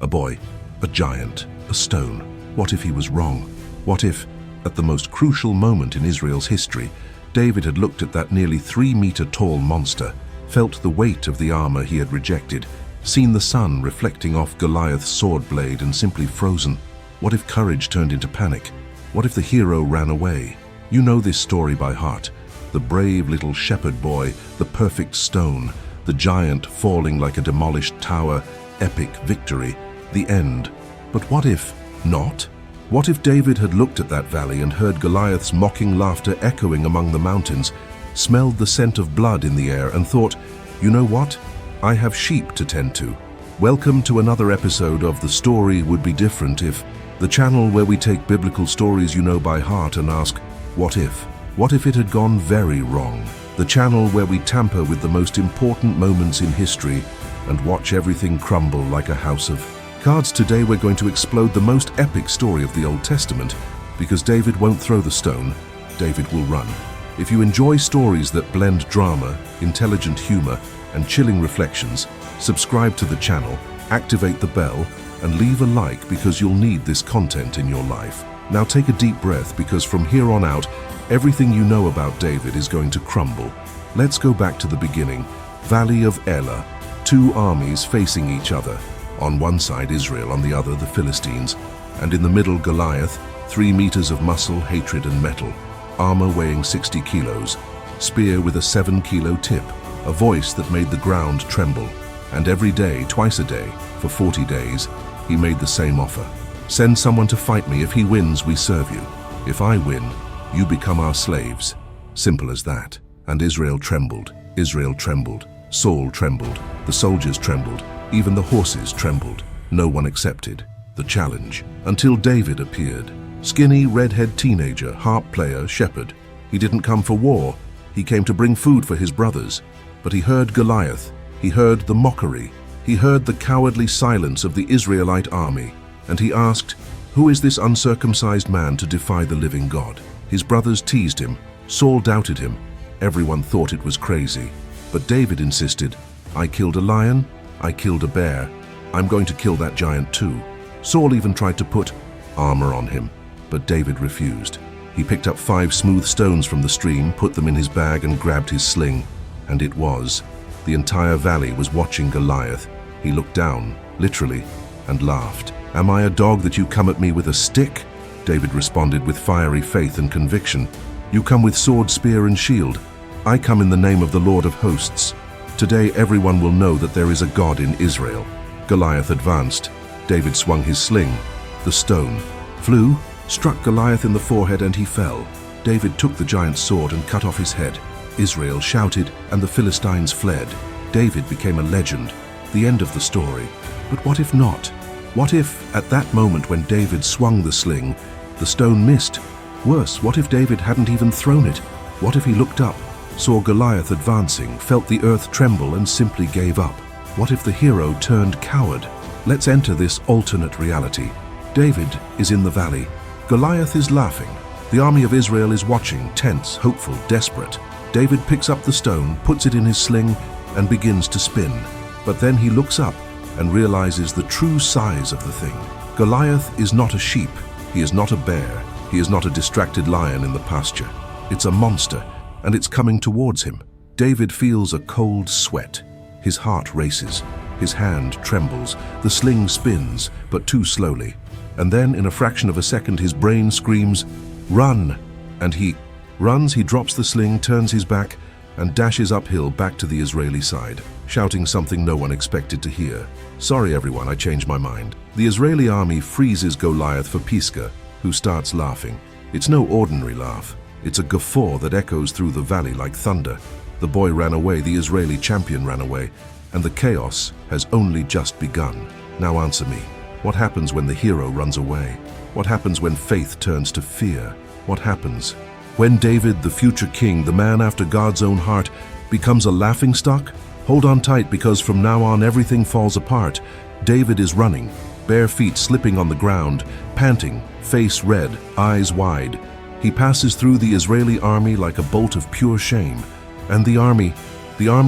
A boy, a giant, a stone. What if he was wrong? What if, at the most crucial moment in Israel's history, David had looked at that nearly 3-meter-tall monster, felt the weight of the armor he had rejected, seen the sun reflecting off Goliath's sword blade and simply frozen? What if courage turned into panic? What if the hero ran away? You know this story by heart. The brave little shepherd boy, the perfect stone, the giant falling like a demolished tower, epic victory, the end. But what if not? What if David had looked at that valley and heard Goliath's mocking laughter echoing among the mountains, smelled the scent of blood in the air and thought, you know what? I have sheep to tend to. Welcome to another episode of The Story Would Be Different If, the channel where we take biblical stories you know by heart and ask, what if? What if it had gone very wrong? The channel where we tamper with the most important moments in history and watch everything crumble like a house of cards. Today we're going to explode the most epic story of the Old Testament, because David won't throw the stone, David will run. If you enjoy stories that blend drama, intelligent humor, and chilling reflections, subscribe to the channel, activate the bell, and leave a like because you'll need this content in your life. Now take a deep breath, because from here on out, everything you know about David is going to crumble. Let's go back to the beginning. Valley of Elah, two armies facing each other. On one side Israel, on the other the Philistines, and in the middle Goliath, 3 meters of muscle, hatred and metal, armor weighing 60 kilos, spear with a 7-kilo tip, a voice that made the ground tremble. And every day, twice a day, for 40 days, he made the same offer. Send someone to fight me. If he wins, we serve you. If I win, you become our slaves. Simple as that. And Israel trembled. Israel trembled. Saul trembled. The soldiers trembled. Even the horses trembled. No one accepted the challenge. Until David appeared. Skinny, redhead teenager, harp player, shepherd. He didn't come for war. He came to bring food for his brothers. But he heard Goliath. He heard the mockery. He heard the cowardly silence of the Israelite army. And he asked, who is this uncircumcised man to defy the living God? His brothers teased him. Saul doubted him. Everyone thought it was crazy. But David insisted, I killed a lion, I killed a bear. I'm going to kill that giant too. Saul even tried to put armor on him, but David refused. He picked up 5 smooth stones from the stream, put them in his bag and grabbed his sling. And it was. The entire valley was watching Goliath. He looked down, literally, and laughed. Am I a dog that you come at me with a stick? David responded with fiery faith and conviction. You come with sword, spear, and shield. I come in the name of the Lord of hosts. Today everyone will know that there is a God in Israel. Goliath advanced. David swung his sling. The stone flew, struck Goliath in the forehead, and he fell. David took the giant's sword and cut off his head. Israel shouted, and the Philistines fled. David became a legend. The end of the story. But what if not? What if, at that moment when David swung the sling, the stone missed? Worse, what if David hadn't even thrown it? What if he looked up, saw Goliath advancing, felt the earth tremble and simply gave up? What if the hero turned coward? Let's enter this alternate reality. David is in the valley. Goliath is laughing. The army of Israel is watching, tense, hopeful, desperate. David picks up the stone, puts it in his sling, and begins to spin. But then he looks up and realizes the true size of the thing. Goliath is not a sheep. He is not a bear. He is not a distracted lion in the pasture. It's a monster, and it's coming towards him. David feels a cold sweat. His heart races. His hand trembles. The sling spins, but too slowly. And then, in a fraction of a second, his brain screams, "Run!" And he runs. He drops the sling, turns his back, and dashes uphill back to the Israeli side, shouting something no one expected to hear. Sorry everyone, I changed my mind. The Israeli army freezes Goliath for Pisgah, who starts laughing. It's no ordinary laugh. It's a guffaw that echoes through the valley like thunder. The boy ran away, the Israeli champion ran away, and the chaos has only just begun. Now answer me. What happens when the hero runs away? What happens when faith turns to fear? What happens when David, the future king, the man after God's own heart, becomes a laughingstock? Hold on tight, because from now on everything falls apart. David is running, bare feet slipping on the ground, panting, face red, eyes wide. He passes through the Israeli army like a bolt of pure shame. And the army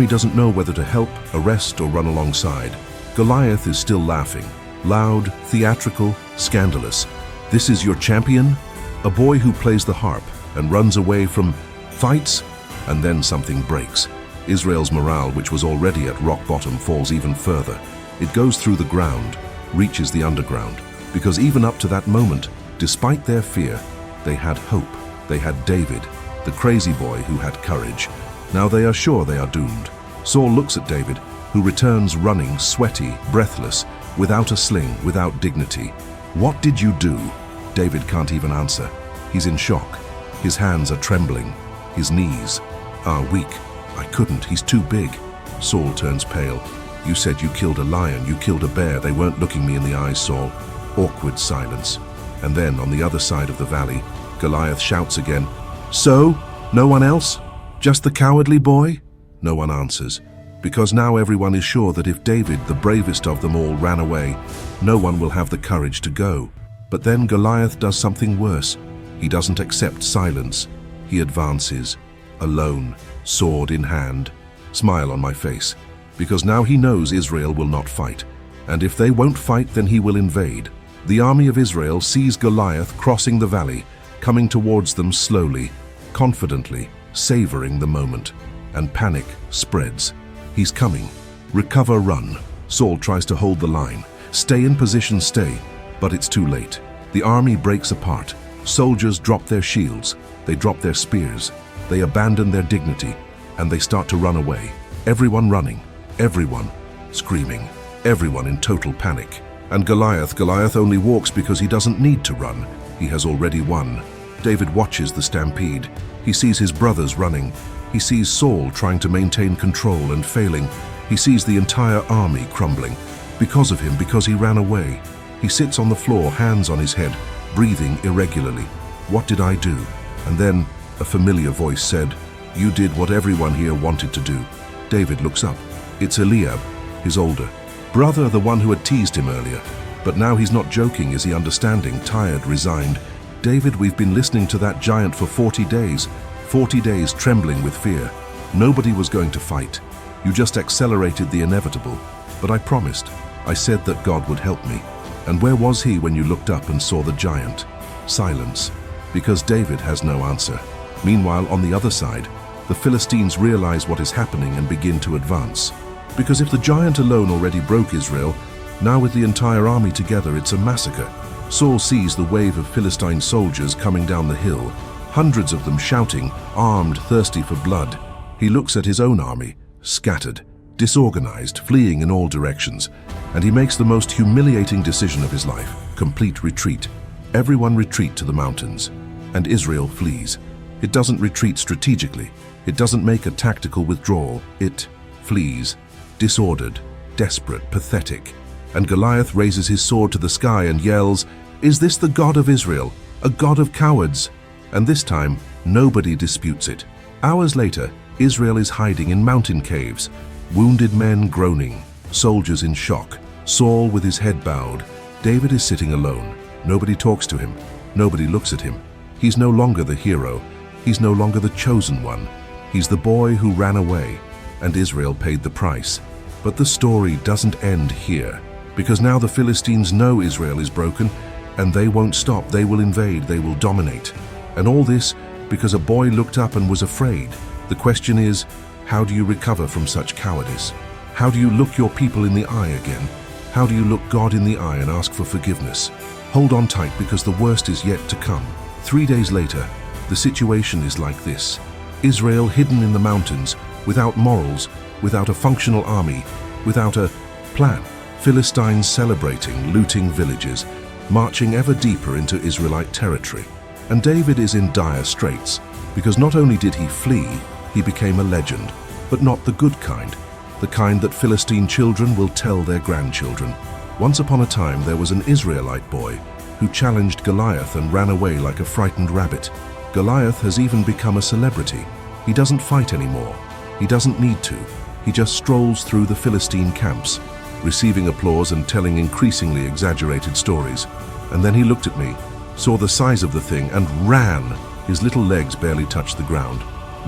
doesn't know whether to help, arrest, or run alongside. Goliath is still laughing. Loud, theatrical, scandalous. This is your champion? A boy who plays the harp and runs away from fights? And then something breaks. Israel's morale, which was already at rock bottom, falls even further. It goes through the ground, reaches the underground. Because even up to that moment, despite their fear, they had hope. They had David, the crazy boy who had courage. Now they are sure they are doomed. Saul looks at David, who returns running, sweaty, breathless, without a sling, without dignity. What did you do? David can't even answer. He's in shock. His hands are trembling. His knees are weak. I couldn't, he's too big. Saul turns pale. You said you killed a lion, you killed a bear. They weren't looking me in the eyes, Saul. Awkward silence. And then, on the other side of the valley, Goliath shouts again, So? No one else? Just the cowardly boy? No one answers, because now everyone is sure that if David, the bravest of them all, ran away, no one will have the courage to go. But then Goliath does something worse. He doesn't accept silence. He advances, alone, sword in hand, smile on my face, because now he knows Israel will not fight. And if they won't fight, then he will invade. The army of Israel sees Goliath crossing the valley, coming towards them slowly, confidently, savoring the moment. And panic spreads. He's coming. Recover, run. Saul tries to hold the line. Stay in position, stay. But it's too late. The army breaks apart. Soldiers drop their shields. They drop their spears. They abandon their dignity. And they start to run away. Everyone running. Everyone screaming. Everyone in total panic. And Goliath only walks because he doesn't need to run. He has already won. David watches the stampede. He sees his brothers running. He sees Saul trying to maintain control and failing. He sees the entire army crumbling. Because of him, because he ran away. He sits on the floor, hands on his head, breathing irregularly. What did I do? And then a familiar voice said, You did what everyone here wanted to do. David looks up. It's Eliab, his older brother, the one who had teased him earlier. But now he's not joking, is he understanding, tired, resigned? David, we've been listening to that giant for 40 days. 40 days trembling with fear. Nobody was going to fight. You just accelerated the inevitable. But I promised. I said that God would help me. And where was he when you looked up and saw the giant? Silence. Because David has no answer. Meanwhile, on the other side, the Philistines realize what is happening and begin to advance. Because if the giant alone already broke Israel, now with the entire army together, it's a massacre. Saul sees the wave of Philistine soldiers coming down the hill, hundreds of them shouting, armed, thirsty for blood. He looks at his own army, scattered, disorganized, fleeing in all directions, and he makes the most humiliating decision of his life: complete retreat. Everyone retreat to the mountains, and Israel flees. It doesn't retreat strategically. It doesn't make a tactical withdrawal. It flees, disordered, desperate, pathetic. And Goliath raises his sword to the sky and yells, Is this the God of Israel, a God of cowards? And this time, nobody disputes it. Hours later, Israel is hiding in mountain caves, wounded men groaning, soldiers in shock, Saul with his head bowed. David is sitting alone. Nobody talks to him. Nobody looks at him. He's no longer the hero. He's no longer the chosen one. He's the boy who ran away, and Israel paid the price. But the story doesn't end here, because now the Philistines know Israel is broken, and they won't stop. They will invade. They will dominate. And all this because a boy looked up and was afraid. The question is, how do you recover from such cowardice? How do you look your people in the eye again? How do you look God in the eye and ask for forgiveness? Hold on tight, because the worst is yet to come. 3 days later, the situation is like this. Israel hidden in the mountains, without morals, without a functional army, without a plan. Philistines celebrating, looting villages, marching ever deeper into Israelite territory. And David is in dire straits, because not only did he flee, he became a legend, but not the good kind, the kind that Philistine children will tell their grandchildren. Once upon a time, there was an Israelite boy who challenged Goliath and ran away like a frightened rabbit. Goliath has even become a celebrity. He doesn't fight anymore. He doesn't need to. He just strolls through the Philistine camps, receiving applause and telling increasingly exaggerated stories. And then he looked at me, saw the size of the thing, and ran. His little legs barely touched the ground.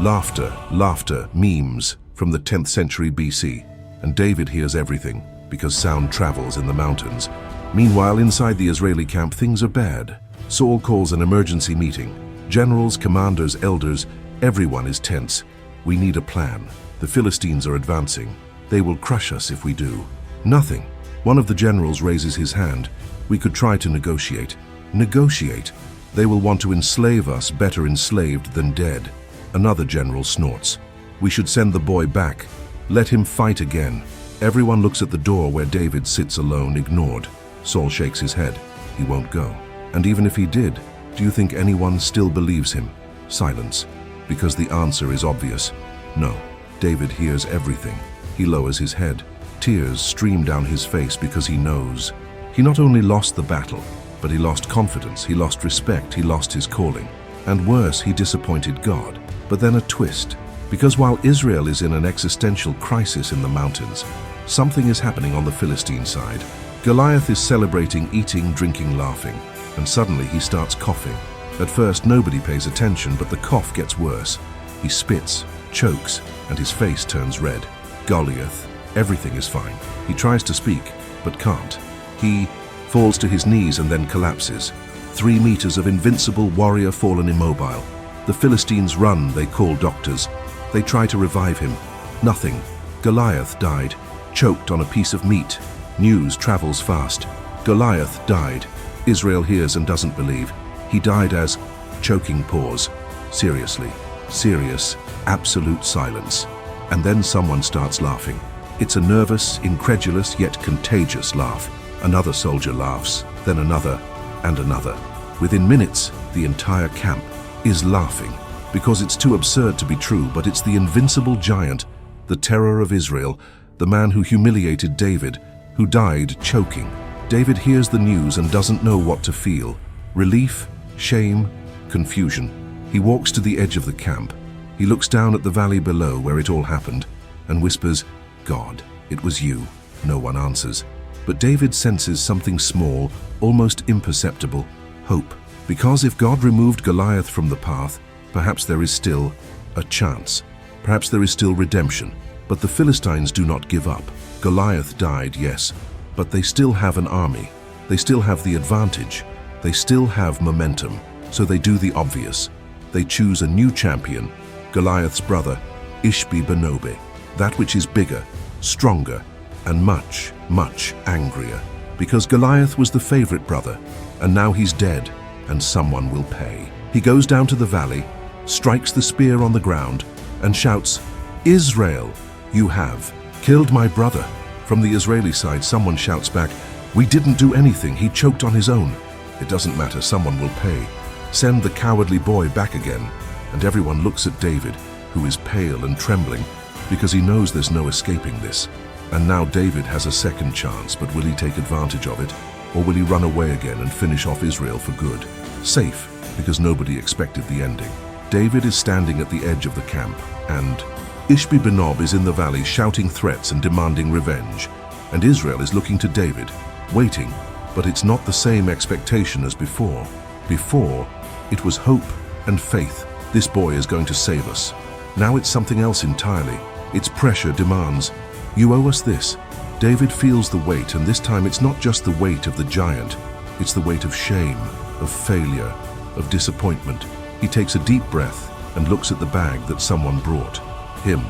Laughter, laughter, memes from the 10th century BC. And David hears everything, because sound travels in the mountains. Meanwhile, inside the Israeli camp, things are bad. Saul calls an emergency meeting. Generals, commanders, elders, everyone is tense. We need a plan. The Philistines are advancing. They will crush us if we do. Nothing. One of the generals raises his hand. We could try to negotiate. Negotiate? They will want to enslave us, better enslaved than dead. Another general snorts. We should send the boy back. Let him fight again. Everyone looks at the door where David sits alone, ignored. Saul shakes his head. He won't go. And even if he did, do you think anyone still believes him? Silence. Because the answer is obvious. No. David hears everything. He lowers his head. Tears stream down his face because he knows. He not only lost the battle, but he lost confidence, he lost respect, he lost his calling. And worse, he disappointed God. But then a twist. Because while Israel is in an existential crisis in the mountains, something is happening on the Philistine side. Goliath is celebrating, eating, drinking, laughing, and suddenly he starts coughing. At first, nobody pays attention, but the cough gets worse. He spits, chokes, and his face turns red. Goliath, everything is fine. He tries to speak, but can't. He falls to his knees and then collapses. 3 meters of invincible warrior fallen immobile. The Philistines run, they call doctors. They try to revive him. Nothing. Goliath died, choked on a piece of meat. News travels fast. Goliath died. Israel hears and doesn't believe. He died as choking pause. Seriously. Serious. Absolute silence. And then someone starts laughing. It's a nervous, incredulous, yet contagious laugh. Another soldier laughs, then another, and another. Within minutes, the entire camp is laughing. Because it's too absurd to be true, but it's the invincible giant, the terror of Israel, the man who humiliated David, who died choking. David hears the news and doesn't know what to feel. Relief, shame, confusion. He walks to the edge of the camp. He looks down at the valley below where it all happened and whispers, "God, it was you." No one answers. But David senses something small, almost imperceptible, hope. Because if God removed Goliath from the path, perhaps there is still a chance. Perhaps there is still redemption. But the Philistines do not give up. Goliath died, yes, but they still have an army. They still have the advantage. They still have momentum. So they do the obvious. They choose a new champion, Goliath's brother, Ishbi-Benob, that which is bigger, stronger, and much, much angrier. Because Goliath was the favorite brother, and now he's dead, and someone will pay. He goes down to the valley, strikes the spear on the ground, and shouts, "Israel, you have killed my brother." From the Israeli side, someone shouts back, "We didn't do anything, he choked on his own." It doesn't matter, someone will pay. Send the cowardly boy back again. And everyone looks at David, who is pale and trembling, because he knows there's no escaping this. And now David has a second chance, but will he take advantage of it? Or will he run away again and finish off Israel for good? Safe, because nobody expected the ending. David is standing at the edge of the camp, and Ishbi-Benob is in the valley shouting threats and demanding revenge. And Israel is looking to David, waiting, but it's not the same expectation as before. Before, it was hope and faith. This boy is going to save us. Now it's something else entirely. It's pressure, demands. You owe us this. David feels the weight, and this time it's not just the weight of the giant. It's the weight of shame, of failure, of disappointment. He takes a deep breath and looks at the bag that someone brought. Him.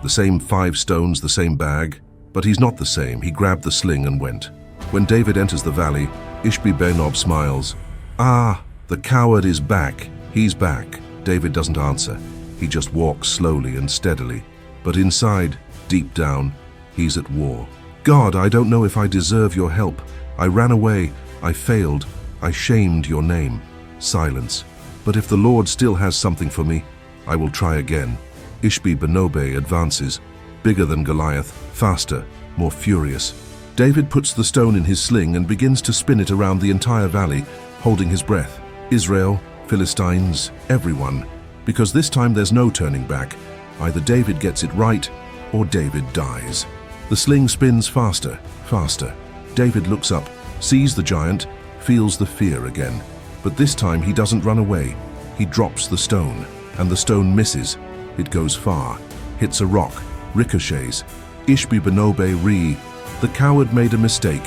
The same 5 stones, the same bag. But he's not the same. He grabbed the sling and went. When David enters the valley, Ishbi-Benob smiles. "Ah, the coward is back. He's back." David doesn't answer. He just walks slowly and steadily. But inside, deep down, he's at war. "God, I don't know if I deserve your help. I ran away. I failed. I shamed your name." Silence. "But if the Lord still has something for me, I will try again." Ishbi-Benob advances, bigger than Goliath, faster, more furious. David puts the stone in his sling and begins to spin it around the entire valley, holding his breath. Israel, Philistines, everyone. Because this time there's no turning back. Either David gets it right, or David dies. The sling spins faster, faster. David looks up, sees the giant, feels the fear again. But this time he doesn't run away. He drops the stone, and the stone misses. It goes far, hits a rock, ricochets. Ishbi-Benob re. The coward made a mistake.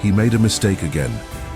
He made a mistake again.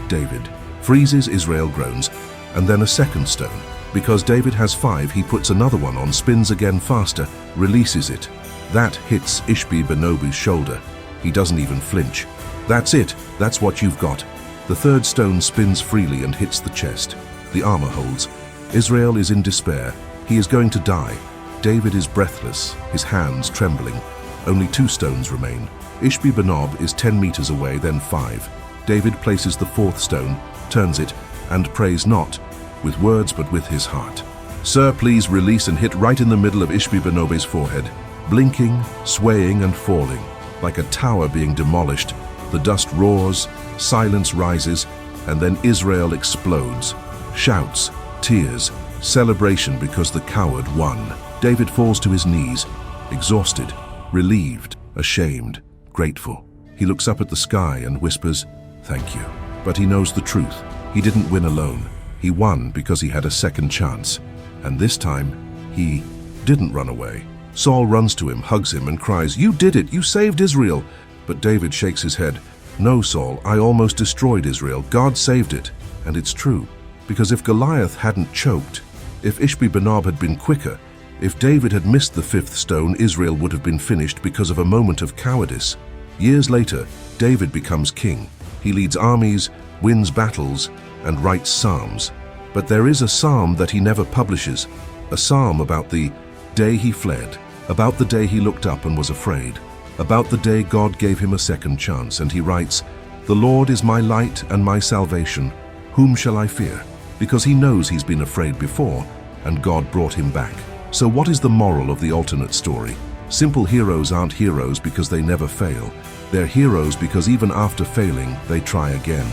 David freezes, Israel groans, and then a second stone. Because David has 5, he puts another one on, spins again faster, releases it. That hits Ishbi-Benobi's shoulder. He doesn't even flinch. That's it, that's what you've got. The third stone spins freely and hits the chest. The armor holds. Israel is in despair. He is going to die. David is breathless, his hands trembling. Only 2 stones remain. Ishbi-Benob is 10 meters away, then 5. David places the 4th stone, turns it, and prays not with words but with his heart. Sir, please release, and hit right in the middle of Ishbi-Benob's forehead. Blinking, swaying and falling, like a tower being demolished. The dust roars, silence rises, and then Israel explodes. Shouts, tears, celebration because the coward won. David falls to his knees, exhausted, relieved, ashamed, grateful. He looks up at the sky and whispers, "Thank you." But he knows the truth. He didn't win alone. He won because he had a second chance. And this time, he didn't run away. Saul runs to him, hugs him, and cries, "You did it! You saved Israel!" But David shakes his head. "No, Saul, I almost destroyed Israel. God saved it." And it's true. Because if Goliath hadn't choked, if Ishbi-Benob had been quicker, if David had missed the 5th stone, Israel would have been finished because of a moment of cowardice. Years later, David becomes king. He leads armies, wins battles, and writes psalms. But there is a psalm that he never publishes, a psalm about the day he fled, about the day he looked up and was afraid, about the day God gave him a second chance, and he writes, "The Lord is my light and my salvation. Whom shall I fear?" Because he knows he's been afraid before, and God brought him back. So what is the moral of the alternate story? Simple heroes aren't heroes because they never fail. They're heroes because even after failing, they try again.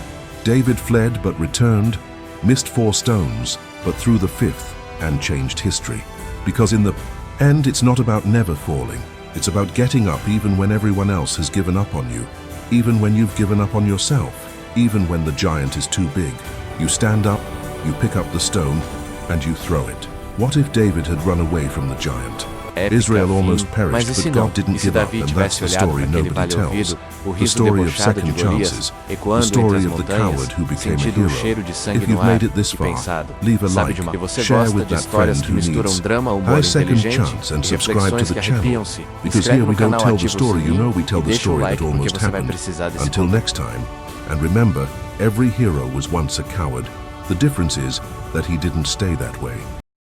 David fled but returned, missed 4 stones, but threw the 5th and changed history. Because in the end, it's not about never falling. It's about getting up even when everyone else has given up on you, even when you've given up on yourself, even when the giant is too big. You stand up, you pick up the stone, and you throw it. What if David had run away from the giant? Israel almost perished, but God didn't give up, and that's the story nobody tells. The story of second chances, the story of the coward who became a hero. If you've made it this far, leave a like, share with that friend who needs a second chance, and subscribe to the channel. Because here we don't tell the story, you know, we tell the story that almost happened. Until next time, and remember, every hero was once a coward. The difference is that he didn't stay that way.